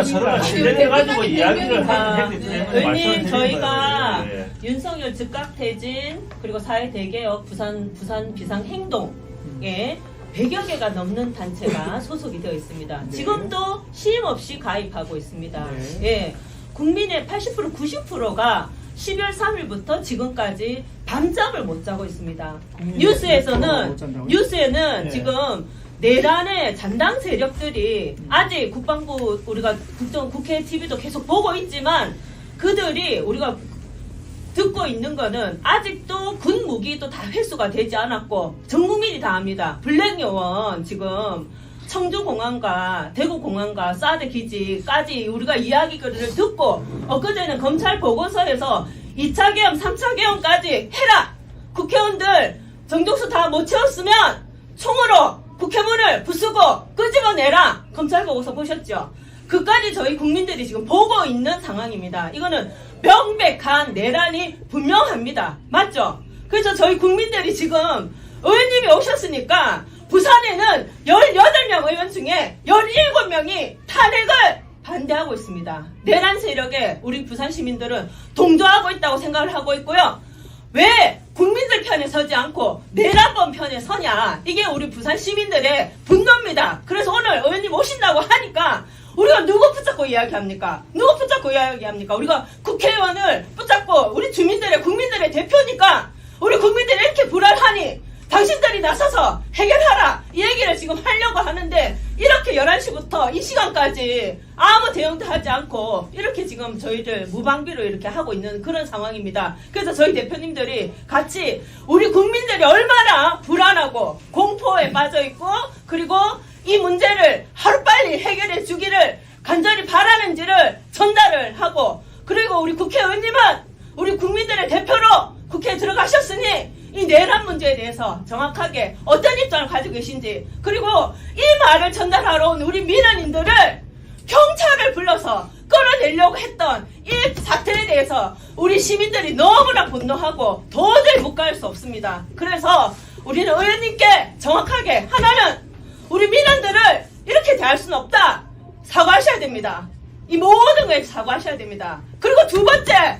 서로 신뢰해가지고 이야기를 하는 의원님, 저희가 윤석열 즉각퇴진 그리고 사회 대개혁 부산 비상행동에 100여 개가 넘는 단체가 소속이 되어 있습니다. 지금도 쉼 없이 가입하고 있습니다. 예, 국민의 80% 90%가 12월 3일부터 지금까지 밤잠을 못 자고 있습니다. 뉴스에는 지금 내란의 잔당 세력들이 아직 국방부 우리가 국회 TV도 계속 보고 있지만 그들이 우리가 듣고 있는 거는 아직도 군 무기도 다 회수가 되지 않았고 전 국민이 다 압니다. 블랙요원 지금 청주공항과 대구공항과 사드 기지까지 우리가 이야기거리를 듣고 엊그제는 검찰 보고서에서 2차 계엄 3차 계엄까지 해라. 국회의원들 정족수 다 못 채웠으면 총으로 국회문을 부수고 끄집어내라. 검찰 보고서 보셨죠? 그까지 저희 국민들이 지금 보고 있는 상황입니다. 이거는 명백한 내란이 분명합니다. 맞죠? 그래서 저희 국민들이 지금 의원님이 오셨으니까 부산에는 18명 의원 중에 17명이 탄핵을 반대하고 있습니다. 내란 세력에 우리 부산 시민들은 동조하고 있다고 생각을 하고 있고요. 왜 국민들 편에 서지 않고 내란범 편에 서냐. 이게 우리 부산 시민들의 분노입니다. 그래서 오늘 의원님 오신다고 하니까 우리가 누구 붙잡고 이야기합니까? 누구 붙잡고 이야기합니까? 우리가 국회의원을 붙잡고 우리 국민들의 대표니까 우리 국민들이 이렇게 불안하니 당신들이 나서서 해결하라. 이 얘기를 지금 하려고 하는데 이렇게 11시부터 이 시간까지 아무 대응도 하지 않고 이렇게 지금 저희들 무방비로 이렇게 하고 있는 그런 상황입니다. 그래서 저희 대표님들이 같이 우리 국민들이 얼마나 불안하고 공포에 빠져있고 그리고 이 문제를 하루빨리 해결해 주기를 간절히 바라는지를 전달을 하고 그리고 우리 국회의원님은 우리 국민들의 대표로 국회에 들어가셨으니 이 내란 문제에 대해서 정확하게 어떤 입장을 가지고 계신지 그리고 이 말을 전달하러 온 우리 민원인들을 경찰을 불러서 끌어내려고 했던 이 사태에 대해서 우리 시민들이 너무나 분노하고 도저히 묵과할 수 없습니다. 그래서 우리는 의원님께 정확하게 하나는 우리 민원들을 이렇게 대할 수는 없다. 사과하셔야 됩니다. 이 모든 거에 사과하셔야 됩니다. 그리고 두 번째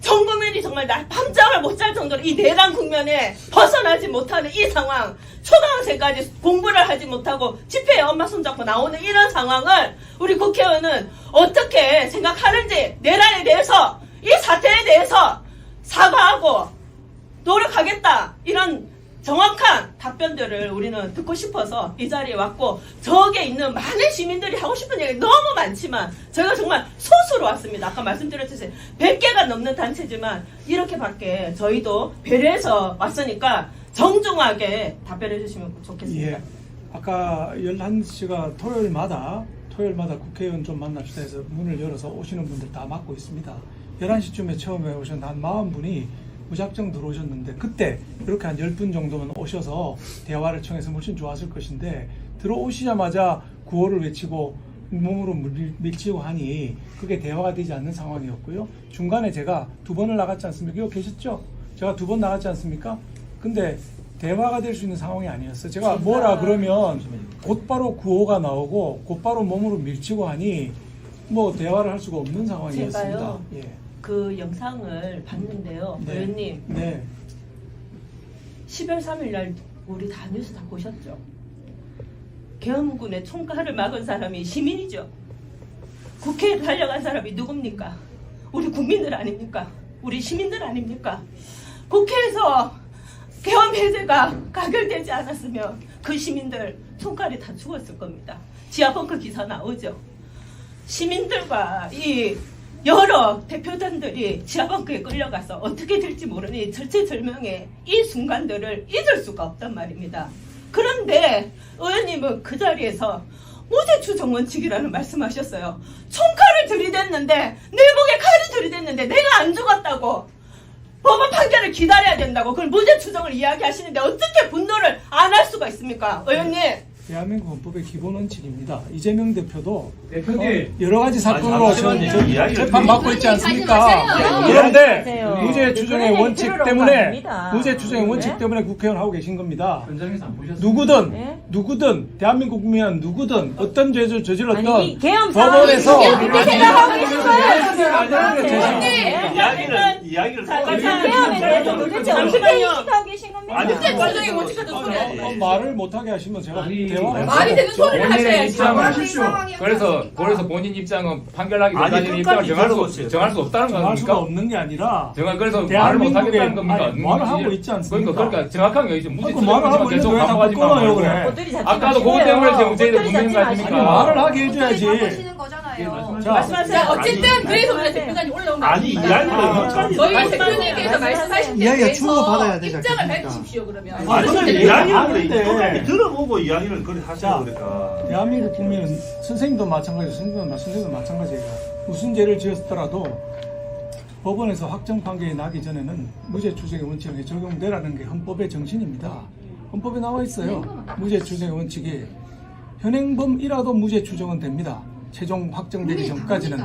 전 국민이 정말 밤잠을 못 잘 정도로 이 내란 국면에 벗어나지 못하는 이 상황 초등학생까지 공부를 하지 못하고 집회에 엄마 손잡고 나오는 이런 상황을 우리 국회의원은 어떻게 생각하는지 내란에 대해서 이 사태에 대해서 사과하고 노력하겠다 이런 정확한 답변들을 우리는 듣고 싶어서 이 자리에 왔고 저기에 있는 많은 시민들이 하고 싶은 얘기 너무 많지만 저희가 정말 소수로 왔습니다. 아까 말씀드렸듯이 100개가 넘는 단체지만 이렇게밖에 저희도 배려해서 왔으니까 정중하게 답변해 주시면 좋겠습니다. 예. 아까 11시가 토요일마다 국회의원 좀 만납시다 해서 문을 열어서 오시는 분들 다 막고 있습니다. 11시쯤에 처음에 오셨는데 한 40분이 무작정 들어오셨는데 그때 이렇게 한 10분 정도면 오셔서 대화를 청해서 훨씬 좋았을 것인데 들어오시자마자 구호를 외치고 몸으로 밀치고 하니 그게 대화가 되지 않는 상황이었고요. 중간에 제가 2번을 나갔지 않습니까? 이거 계셨죠? 제가 2번 나갔지 않습니까? 근데 대화가 될 수 있는 상황이 아니었어요. 제가 뭐라 그러면 곧바로 구호가 나오고 곧바로 몸으로 밀치고 하니 뭐 대화를 할 수가 없는 상황이었습니다. 제가요. 예. 그 영상을 봤는데요. 네. 의원님. 네. 10월 3일 날 우리 다 뉴스 다 보셨죠? 계엄군의 총칼을 막은 사람이 시민이죠. 국회에 달려간 사람이 누굽니까? 우리 국민들 아닙니까? 우리 시민들 아닙니까? 국회에서 계엄 해제가 가결되지 않았으면 그 시민들 총칼이 다 죽었을 겁니다. 지하벙커 기사 나오죠. 시민들과 이 여러 대표단들이 지하벙커에 끌려가서 어떻게 될지 모르니 절체절명의 이 순간들을 잊을 수가 없단 말입니다. 그런데 의원님은 그 자리에서 무죄추정 원칙이라는 말씀하셨어요. 총칼을 들이댔는데 내 목에 칼을 들이댔는데 내가 안 죽었다고 법원 판결을 기다려야 된다고 그걸 무죄추정을 이야기하시는데 어떻게 분노를 안 할 수가 있습니까? 의원님 대한민국 헌법의 기본 원칙입니다. 이재명 대표도 대표님. 여러 가지 사건으로 잠시만요. 지금 이야기를 재판 받고 있지 않습니까? 하세요. 그런데 하세요. 무죄 추정의 그런 원칙 얘기 들으러 온 거 때문에 아닙니다. 무죄 추정의 원칙 네? 때문에 국회의원 하고 계신 겁니다. 현장에서 안 보셨어요? 누구든 대한민국 국민은 누구든 어떤 죄를 저질렀던 아니, 이 계엄 상황이 법원에서 그렇게 생각하고 계신 이야기를 계엄에 대해서 도대체 어떻게 인식하고 계신 겁니까? 아니, 무죄 추정의 원칙 같은 소리 하네. 말을 못하게 하시면 제가 아니, 대화를 말이 되는 소리를 본인의 하셔야지. 입장을 그래서 본인 입장은 판결하기 아니, 전까지 입장을 끝까지 정할 수 없다는 거 정할 수가 아닙니까? 없는 게 아니라 그래서 말을 대한민국의- 못하겠다는 겁니까? 아니, 말을 하고 있지 않습니까? 그러니까 정확하게 이제 무죄 그 말을 하고 계속 있는데 왜 자꾸 반복하지 끊어요, 말고. 그래? 꼬투리 잡지 아까도 그것 마시고요. 때문에 지금 문제가 꼬투리 문제인 거 잡지 아닙니까? 마시고. 말을 하게 해줘야지. 하시는 거잖아요. 자, 말씀하세요. 어쨌든 그래서 우리가 대표단이 올라온 거 아니, 아닙니까? 이야기를 끝까지 저희 듣고 대표님께서 말씀하신 데 이야기가 대해서 주고받아야 되지 입장을 않겠습니까? 밝히십시오 그러면. 아니, 그건 근데 이야기를 이야기를 하는데. 끝까지 들어보고 이야기를 그래 자, 하셔야 그러니까. 대한민국 국민은 선생님도 마찬가지고 선생님도 마찬가지예요. 무슨 죄를 지었더라도 법원에서 확정 판결이 나기 전에는 무죄 추정의 원칙에 적용되라는 게 헌법의 정신입니다. 헌법에 나와 있어요. 무죄 추정의 원칙이 현행범이라도 무죄 추정은 됩니다. 최종 확정되기 전까지는.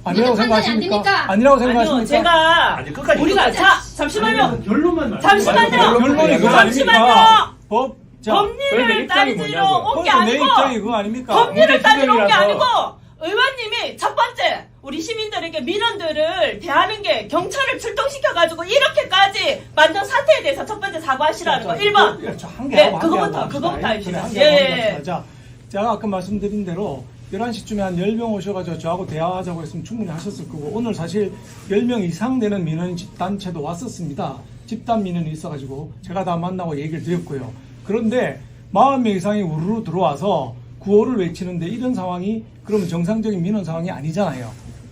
아니라고 생각하십니까? 아니라고 아니요, 생각하십니까? 제가 아니, 끝까지 우리가 자 잠시만요. 결론만 잠시만요. 결론이 그거 잠시만요. 아닙니까? 법, 자, 법리를 그런데 입장이 따지러 온 게 그것도 내 입장이 아니고 그거 아닙니까? 법리를 따지러 온 게 추정이라서. 아니고 의원님이 첫 번째 우리 시민들에게 민원들을 대하는 게 경찰을 출동시켜가지고 이렇게까지 만든 사태에 대해서 첫 번째 사과하시라는 거 1번. 네, 그거부터 해주세요. 예. 자, 제가 아까 말씀드린 대로 11시쯤에 한 10명 오셔가지고 저하고 대화하자고 했으면 충분히 하셨을 거고, 오늘 사실 10명 이상 되는 민원 단체도 왔었습니다. 집단 민원이 있어가지고 제가 다 만나고 얘기를 드렸고요. 그런데 40명 이상이 우르르 들어와서 구호를 외치는데 이런 상황이 그러면 정상적인 민원 상황이 아니잖아요.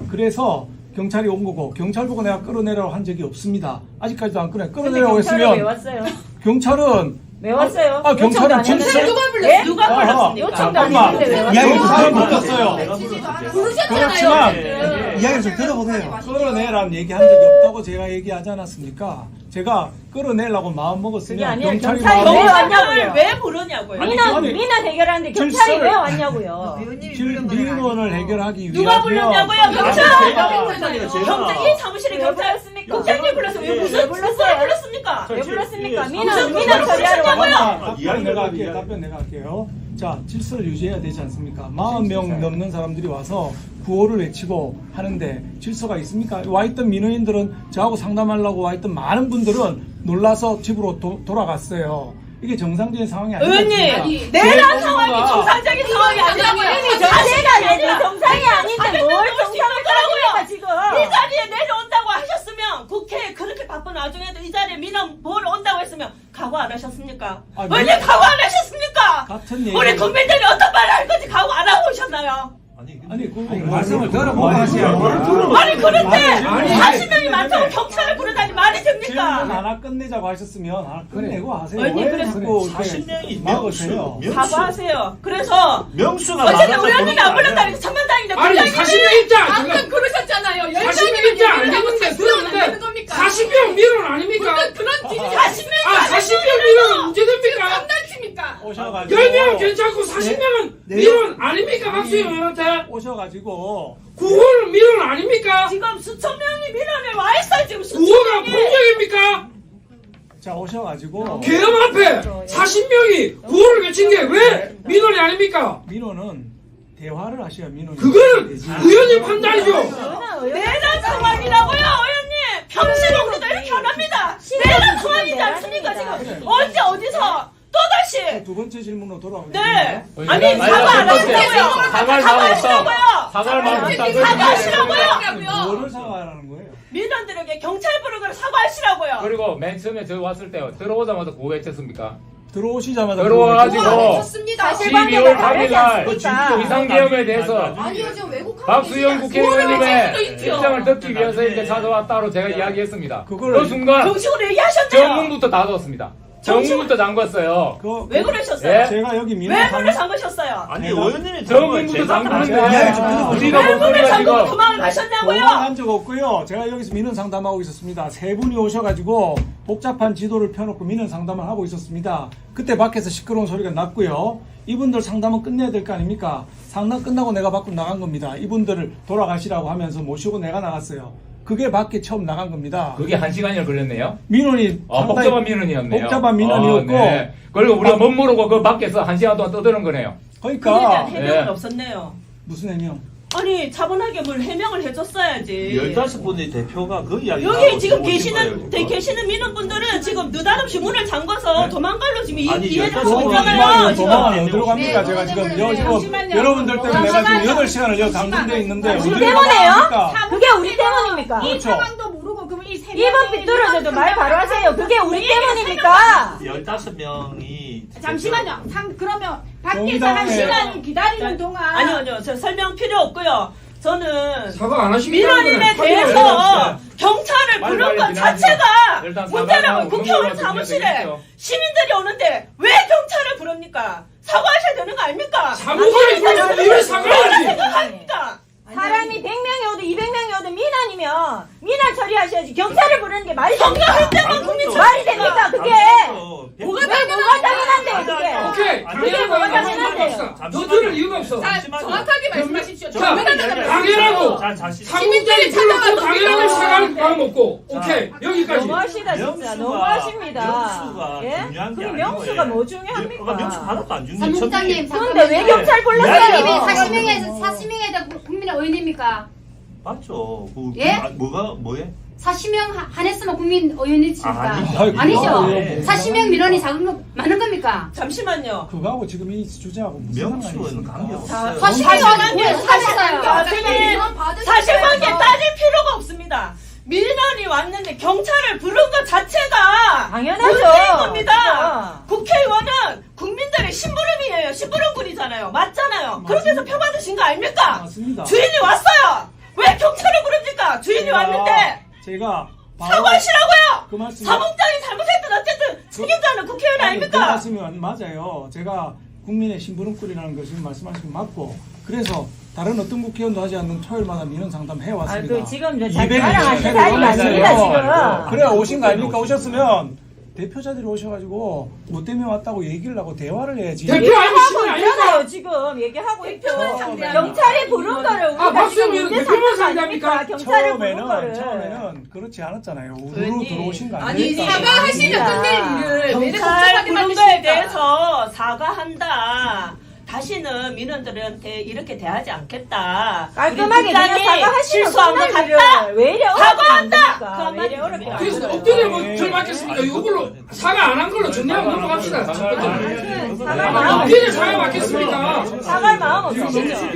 그래서 경찰이 온 거고, 경찰 보고 내가 끌어내라고 한 적이 없습니다. 아직까지도 안 끌어내라고 왜 했으면 왔어요? 경찰은 왜 왔어요? 경찰은 요청도 안 진짜 했는데. 누가 불렀어요? 네? 누가 불렀습니까? 요청도 안 했는데 왜 왔어요? 이야기 잘 좀 못했어요. 부르셨잖아요. 그렇지만 이야기를 좀 들어보세요. 끌어내라는 얘기 한 적이 없다고 제가 얘기하지 않았습니까? 제가 끌어내려고 마음 그게 먹었으면 아니라 경찰이 경찰이 마음 왜 먹었으면 왔냐고요? 왜 부르냐고요? 민원 해결하는데 경찰이 왜 왔냐고요? 민원을 해결하기 누가 위하면 불렀냐고요? 경찰! 제가 경찰이 사무실에 경찰 국장님 불러서 왜 무슨 불렀어요? 불렀습니까? 왜 불렀습니까? 민원 처리하러 왔냐고요? 답변 내가 할게요. 자, 질서를 유지해야 되지 않습니까? 40명 넘는 사람들이 와서 구호를 외치고 하는데 질서가 있습니까? 와있던 민원인들은 저하고 상담하려고 와있던 많은 분들은 놀라서 집으로 돌아갔어요. 이게 정상적인 상황이 아니에요. 의원님, 내란 상황이 정상적인 상황이 아니라고요. 정세가 정상이 아닌데 뭘 정상을 따라고요 지금. 이 자리에 내려온다고 하셨으면 국회에 그렇게 바쁜 와중에도 이 자리에 민원 보러 온다고 했으면 각오 안 하셨습니까? 아, 의원님 각오 안 하셨습니까? 같은 얘기. 우리 국민들이 어떤 말을 할 건지 각오 안 하고 오셨나요? 아니, 말씀을 들어보고 하셔야죠. 아니 그런데 아니, 40명이 많다고 경찰을 부르다니 말이 질문 됩니까? 하나 끝내자고 하셨으면 하나 끝내고 하세요. 의원님, 왜 그래서 자꾸 40명이 막으세요? 사과하세요. 그래서 명수가 어쨌든 의원님이 안 불렀다니까 천만다행이다. 아니, 40명 입장! 방금 그러셨잖아요. 40명 입장 알겠는데 들었는데 40명 민원 아닙니까? 그런 팀이 40명이 아, 40명 민원 문제됩니까? 장난칩니까? 오셔가지고 10명은 괜찮고 40명은 네. 민원 아닙니까? 박수영 의원한테? 오셔가지고 구호는 민원 아닙니까? 지금 수천 명이 민원에 와 있어요. 지금 수천 구호가 명이. 폭력입니까? 자 오셔가지고 계엄 앞에 40명이 구호를 외친 게 왜 민원이 아닙니까? 민원은 대화를 하셔야 민원이 그거는 되지. 의원님 판단이죠. 내란 상황이라고요, 의원님. 평생 우리도 이렇게 안 합니다. 내란 상황이지 않습니까 지금? 언제 어디서 또 다시? 두 번째 질문으로 돌아오겠습니다. 네. 아니 사과 안 하시라고요. 사과하시라고요. 사과할 마음 없다. 사과하시라고요. 뭐를 사과하라는 거예요? 민원들에게 경찰 부르고 사과하시라고요. 그리고 맨 처음에 저 왔을 때 들어오자마자 구호 외쳤습니까? 들어오시자마자 들어와가지고 좋습니다. 12월 3일날 그러니까. 비상계엄에 대해서 아니요 지금 외국 박수영 국회의원님의 있죠. 입장을 듣기 위해서 이렇게 찾아왔다고 제가 이야기했습니다. 그걸 그 순간 정식으로 얘기하셨네요. 정문부터 닫았습니다. 정문부터 잠궜어요. 그, 왜 그러셨어요? 예? 제가 여기 왜 민원 문을 잠그셨어요? 아니 내가- 의원님이 정문부터 제가 잠그는데 이야기 좀 해도 우리가 왜 뭔 문을 소리가 잠그고 지금 도망가셨냐고요? 도망한 적 없고요. 제가 여기서 민원 상담하고 있었습니다. 세 분이 오셔가지고 복잡한 지도를 펴놓고 민원 상담을 하고 있었습니다. 그때 밖에서 시끄러운 소리가 났고요. 이분들 상담은 끝내야 될 거 아닙니까? 상담 끝나고 내가 밖으로 나간 겁니다. 이분들을 돌아가시라고 하면서 모시고 내가 나갔어요. 그게 밖에 처음 나간 겁니다. 그게 1시간이나 걸렸네요. 민원이 상당히 복잡한 민원이었네요. 복잡한 민원이었고 네. 그리고 우리가 못 모르고 그 밖에서 1시간 동안 떠드는 거네요. 그에 대한 그러니까 해명은 예. 없었네요. 무슨 해명? 아니 차분하게 뭘 해명을 해줬어야지. 15분의 대표가 그 이야기 여기 지금 계시는 민원분들은 지금 느닷없이 문을 잠궈서 도망갈로 지금 아니, 이해하고 도망- 있잖아요. 지금. 도망을 어디로 갑니까? 네, 제가 지금 도망을 지금 잠시만요. 여러분들 때문에 내가 지금 잠시만요. 8시간을 여기 감금되어 있는데 우리 어디로 때문에요? 갑니까? 그게 우리 때문입니까? 이 그렇죠. 상황도 모르고 그럼 이 세 입은 삐뚤어져도 말 바로 하세요. 그게 우리 때문입니까? 15명이 잠시만요. 그러면 밖에서 정의당에- 한 시간 기다리는 동안 아니요, 저 설명 필요 없고요. 저는 사과 안 하시니까 민원인에 대해서 경찰을 빨리 부른 것 빨리 자체가 일단 문제라고 사과하고 국회의원 의견을 사무실에 말씀드리죠. 시민들이 오는데 왜 경찰을 부릅니까? 사과하셔야 되는 거 아닙니까? 사무실에 부르면 왜 사과해야지? 생각합니까? 사람이 100명이 오도 200명이 오도 민원이면 민원 처리하셔야지. 경찰을 부르는 게 말이 됩니까? 할 때만 국민 말이 됩니까? 그게 뭐가 뭐가 당연한데요, 그게? 오케이. 그게 뭐가 당연한 당연한데요? 거 더 들을 이유가 없어. 자, 정확하게 말씀하십시오. 자, 정면하다가 당연하고 자, 자신 사무장이 불렀고 당연하게 사과를 마음 먹고 오케이 여기까지. 너무하시다 진짜. 명수가 너무하십니다. 예? 중요한 게 그 아니고 명수가 뭐 명수 중요합니까? 하나도 안 중요해. 사무장님 그런데 왜 경찰 의원님이 불렀어요? 40명에서 국민의 의원입니까? 맞죠. 예? 뭐에? 40명 한했으면 국민 의원이십니까? 아니, 아니죠? 예. 40명 민원이 작은 거 많은 겁니까? 잠시만요. 그거하고 지금 이 주제하고 무슨 상관이 명수는 있습니까? 관계없어요. 40명이 뭐예요? 사실관계 따질 필요가 없습니다. 민원이 왔는데 경찰을 부른 것 자체가 당연하죠. 문제인 겁니다. 그렇죠. 국회의원은 국민들의 심부름이에요. 심부름꾼이잖아요. 맞잖아요. 그렇게 해서 표받으신 거 아닙니까? 맞습니다. 주인이 왔어요. 왜 경찰을 부릅니까? 주인이 왔는데 제가 사과하시라고요. 그 말씀 사무장이 잘못했든 어쨌든 책임자는 국회의원 그 아닙니까? 말씀이 맞아요. 제가 국민의 심부름꾼이라는 것이 말씀하신 거 맞고 그래서 다른 어떤 국회의원도 하지 않는 토요일마다 민원 상담 해왔습니다. 그 지금 저 200 자랑하실 명 타입이 아닙니다 해왔어요. 지금. 그래 오신 거 아닙니까? 오셨으면 대표자들이 오셔가지고 뭐 때문에 왔다고 얘기를 하고 대화를 해야지. 대표 아니고 시민 얘기하고 아닙니까? 있잖아요 지금 얘기하고 있죠. 경찰이 부른 거를 우리가 박수영 지금 의원 문제 대표만 삼는 거 아닙니까? 상대합니까? 경찰이 부른 거를. 처음에는 그렇지 않았잖아요. 우르르 의원님. 들어오신 거 아니 아니니까. 사과하시면 끝낼 일을 왜 이렇게 경찰 복잡하게 부른 거에 만드십니까? 대해서 사과한다. 다시는 민원들한테 이렇게 대하지 않겠다. 깔끔하게 우리 그냥 국장이 사과하시면 실수한 것 끝날 같다. 일을 왜 이래 사과한다! 어렵게 그 합니까? 한마디 왜 이래 어렵게 됩니까? 그래서 합니까? 엎드려 뭐절 맞겠습니까? 이걸로 사과 안 한 걸로 정리하고 넘어갑시다. 첫 번째. 사과 마음 엎드려 사과 맞겠습니까? 사과할 마음 없으시죠?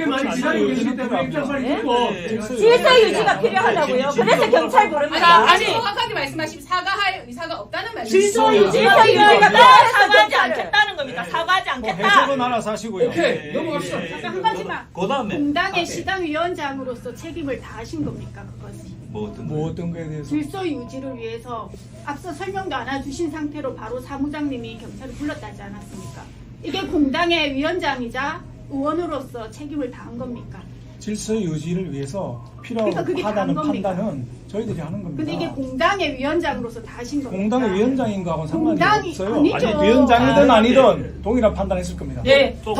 질서 유지가 필요하다고요. 그래서 경찰 부릅니다. 아니 정확하게 말씀하시면 사과할 의사가 없다는 말이죠. 질서 유지가 유지가 필요하다. 사과하지 않겠다는 겁니다. 사과하지 않겠다. 해석은 하나 사시고요. 오케이 넘어갑시다. 한 가지만. 그 다음에 공당의 시당위원장으로서 책임을 다하신 겁니까 그것이? 뭐 어떤 뭐 어떤 거에 대해서 질서 유지를 위해서 앞서 설명도 안 해주신 상태로 바로 사무장님이 경찰을 불렀다지 않았습니까? 이게 공당의 위원장이자 의원으로서 책임을 다한 겁니까? 질서 유지를 위해서 그러니까 그게 필요하다는 다른 겁니까? 판단은 저희들이 하는 겁니다. 근데 이게 공당의 위원장으로서 다 하신 겁니까? 공당의 위원장인 거하고는 상관이 공당이 없어요. 아니죠. 아니, 위원장이든 아니든 동일한 판단했을 겁니다. 네, 더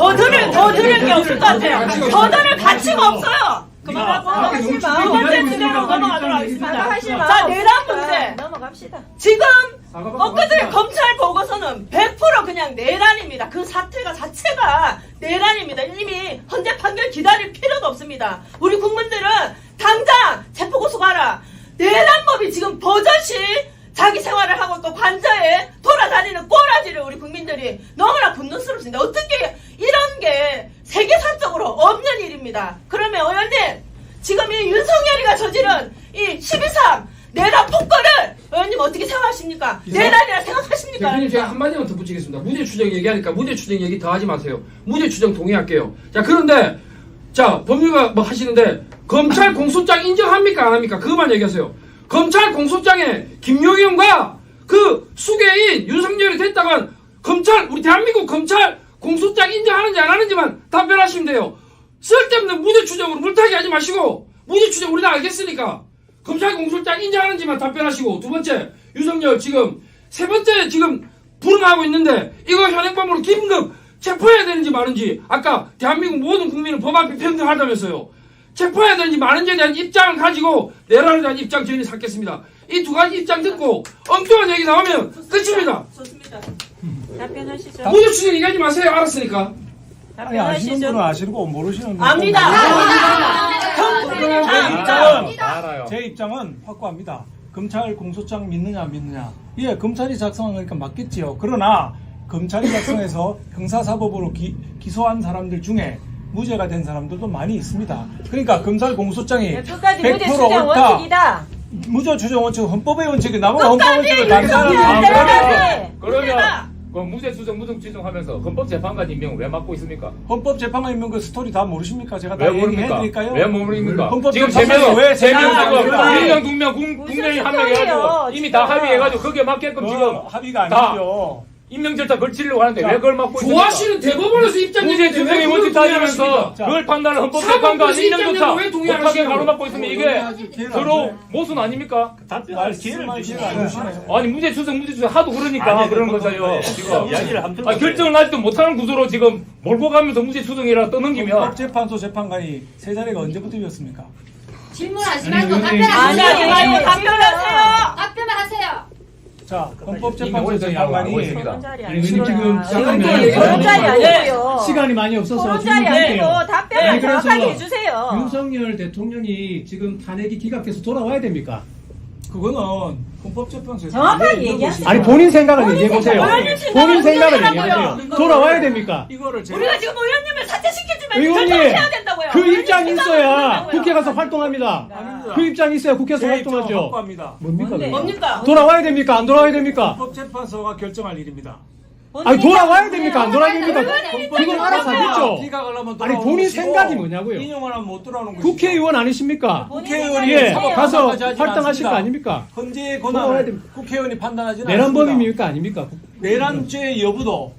들을 게 없을 것 같아요. 더 들을 가치가 없어요. 그만하고 두 번째 주제로 넘어가도록 하겠습니다. 사과하실 마음 자, 내란 없으니까 문제. 넘어갑시다. 지금 엊그제 검찰 보고서는 100% 그냥 내란입니다. 그 사태가 자체가 내란입니다. 이미 헌재 판결 기다릴 필요도 없습니다. 우리 국민들은 당장 체포고소 가라. 내란법이 지금 버젓이 자기 생활을 하고 있고 관저에 돌아다니는 꼬라지를 우리 국민들이 너무나 분노스럽습니다. 어떻게 이런 게 세계사적으로 없는 일입니다. 그러면 의원님 지금 이 윤석열이가 저지른 이 12.3 내란 폭거를 의원님 어떻게 생각하십니까? 내란이라 생각하십니까? 대표님 제가 한마디만 더 붙이겠습니다. 무죄 추정 얘기하니까 무죄 추정 얘기 더 하지 마세요. 무죄 추정 동의할게요. 자 그런데 자 법률가 뭐 하시는데 검찰 공소장 인정합니까 안 합니까? 그것만 얘기하세요. 검찰 공소장에 김용현과 그 수괴인 윤석열이 됐다간 검찰, 우리 대한민국 검찰 공소장 인정하는지 안 하는지만 답변하시면 돼요. 쓸데없는 무죄 추정으로 물타기 하지 마시고, 무죄 추정 우리 다 알겠으니까 검찰 공소장 인정하는지만 답변하시고, 두 번째, 윤석열 지금 세 번째 지금 불응하고 있는데 이거 현행범으로 긴급 체포해야 되는지 마는지, 아까 대한민국 모든 국민은 법 앞에 평등하다면서요. 체포해야 되는지 마는지에 대한 입장을 가지고 내란에 대한 입장 저희는 찾겠습니다. 이 두 가지 입장 듣고 엉뚱한 얘기 나오면 끝입니다. 좋습니다. 답변하시죠. 무죄 추정 얘기하지 마세요. 알았으니까. 아니, 아시는 분은 아시고 모르시는 분은 압니다. 알아요. 제 입장은 확고합니다. 검찰 공소장 믿느냐 안 믿느냐. 예, 검찰이 작성한 거니까 맞겠지요. 그러나 검찰이 작성해서 형사사법으로 기소한 사람들 중에 무죄가 된 사람들도 많이 있습니다. 그러니까 검찰 공소장이 끝까지 100% 무죄 추정 옳다. 원칙이다. 무죄 추정 원칙, 헌법의 원칙이 나머지 헌법 원칙을 단단하게 끝까지. 그러면 그 무죄 추정, 무죄 추정하면서 헌법재판관 임명을 왜 맡고 있습니까? 헌법재판관 임명 그 스토리 다 모르십니까? 제가 다 왜 모릅니까? 얘기해드릴까요? 왜 모릅니까? 헌법 지금 재판관이 왜 세명 재판관이 지금 아닙니까? 1명, 2명, 국민의힘 한 명 해가지고 이미 다 합의해가지고 거기에 맞게끔 지금 합의가 다 아니죠. 임명 절차 걸치려고 하는데 자, 왜 그걸 맡고 있습니까? 좋아하시는 대법원에서 입장 무죄 얘기했는데 추정의 왜 원칙 그걸 따지면서 동의하십니까? 그걸 판단을 헌법재판관 사법부에서 임명조차 입장 왜 동의 안 못하게 하시냐고. 가로막고 있으면 이게 서로 모순 아닙니까? 답변할 기회를 주시면 안 주시네요. 아니 무죄 추정 하도 그러니까 아니, 그런 그건 거잖아요. 뭐, 지금 이야기를 한번 결정을 아직도 못하는 구조로 지금 몰고 가면서 무죄 추정이라 떠넘기면 헌법재판소 재판관이 세 자리가 언제부터였습니까? 질문하지 말고 아니, 답변하세요. 아니, 답변하세요. 답변만 하세요. 자, 이미 헌법재판소 오래전에 알고 재판관이 있습니다. 아니, 지금 그런 잠깐만요. 자리 아니고요. 시간이 많이 없어서 그런 자리 질문할게요. 아니고 답변을 아니, 그래서 정확하게 해주세요. 윤석열 대통령이 지금 탄핵이 기각해서 돌아와야 됩니까? 그거는 헌법재판소에서 정확하게 얘기하세요. 아니 본인 생각을 얘기해 보세요. 본인 생각을 본인 생각을 얘기하라고요. 얘기하세요. 돌아와야 됩니까? 이거를 제가 우리가 지금 의원님을 사퇴시키지만 의원님, 결정해야 된다고요. 그 의원님 입장이 생각을 있어야 해달라고요. 국회 가서 활동합니다. 아닙니다. 그 입장이 있어야 국회에서 제 입장은 활동하죠. 확고합니다. 뭡니까? 그게? 뭡니까? 돌아와야 됩니까? 안 돌아와야 됩니까? 헌법재판소가 결정할 일입니다. 아니 돌아와야 됩니까? 안 돌아와야 됩니까? 그건 알아서 하겠죠. 기각을 하면 아니 돌아오는 본인 것이고 생각이 뭐냐고요? 인용을 하면 못 돌아오는 것이죠. 국회의원 아니십니까? 국회의원이 예, 사법 가서 판단하지 않지 활동하실 않습니다. 거 아닙니까? 헌재의 돌아와야 권한을 됩니다. 국회의원이 판단하지는 내란범입니까? 아닙니까? 내란죄의 여부도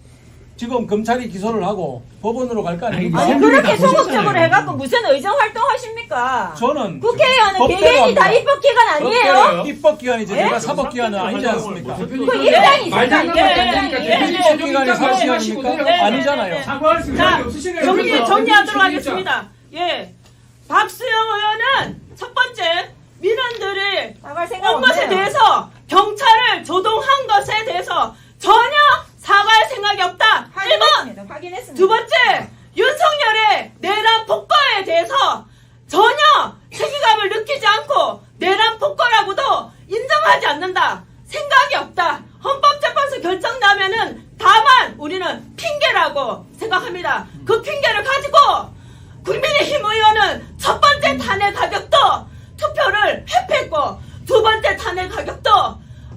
지금 검찰이 기소를 하고 법원으로 갈 거 아닙니까? 아니, 아니 선들이 그렇게 다 보셨잖아요. 소극적으로 해갖고 무슨 의정 활동하십니까? 저는 국회의원은 법대로 개개인이 다 합니다. 입법기관 아니에요? 입법기관이지 예? 내가 사법기관은 아니지 않습니까? 그 입장이 있어요. 입법기관이 사법기관입니까? 아니잖아요. 사과할 수 있는 자, 게 없으시네요. 정리하도록 하겠습니다. 예. 박수영 의원은 첫 번째 민원들이 나갈 생각 온 것에 없네요. 대해서 경찰을 조동한 것에 대해서 전혀 사과할 생각이 없다. 1번. 확인했습니다. 확인했습니다. 두 번째, 윤석열의 내란 폭거에 대해서 전혀 책임감을 느끼지 않고 내란 폭거라고도 인정하지 않는다. 생각이 없다. 헌법재판소 결정 나면은 다만 우리는 핑계라고 생각합니다. 그 핑계를 가지고 국민의힘 의원은 첫 번째 탄핵 가격도 투표를 회피했고 두 번째 탄핵 가격도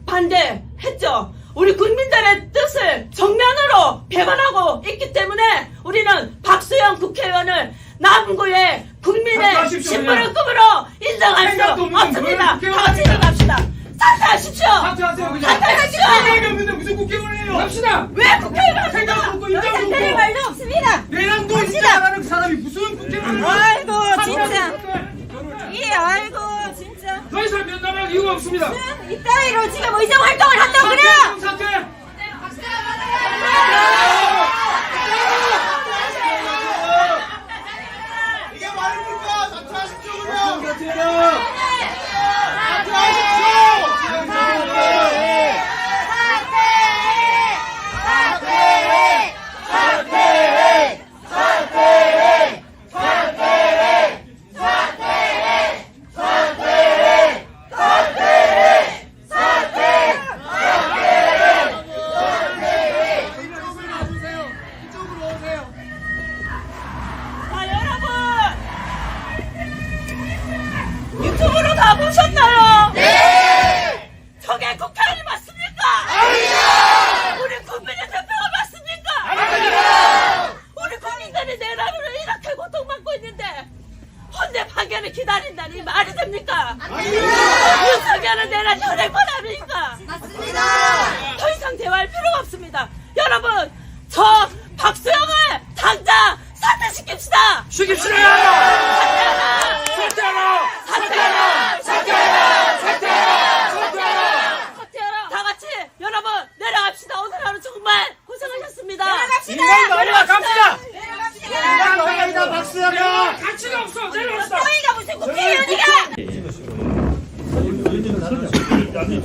반대했죠. 우리 국민들의 뜻을 정면으로 배반하고 있기 때문에 우리는 박수영 국회의원을 남구의 국민의 사퇴하십시오, 심부름급으로 인정할 수 생각도 없는 없습니다. 그런 다 같이 일어납시다. 사퇴하십시오. 사퇴하세요 그냥. 사퇴하십시오. 생각이 없는데 무슨 국회의원이에요? 합시다. 왜 국회의원 생각 없고 인정 사퇴할 없고 말도 없습니다. 내란도 인정 안 하는 사람이 무슨 국회의원이에요? 아이고 진짜. 이 아이고 진짜. 더 이상 면담할 이유가 없습니다. 이따위로 지금 의정 활동을 한다고 그래요. 사퇴. 이게 말입니까? 사퇴하십시오 그냥! 자, 여러분! 유튜브로 다 보셨나요? 네! 저게 국회의원이 맞습니까? 아니요! 우리 국민의 대표가 맞습니까? 아니요! 우리 국민들이 내란으로 이렇게 고통받고 있는데 헌재 판결 사람이 기다린다니 말이 됩니까? 윤석열은 내란 현행범 아닙니까? 맞습니다. 더 이상 대화할 필요가 없습니다. 여러분, 저 박수영을 당장 사퇴시킵시다. 시킵시다.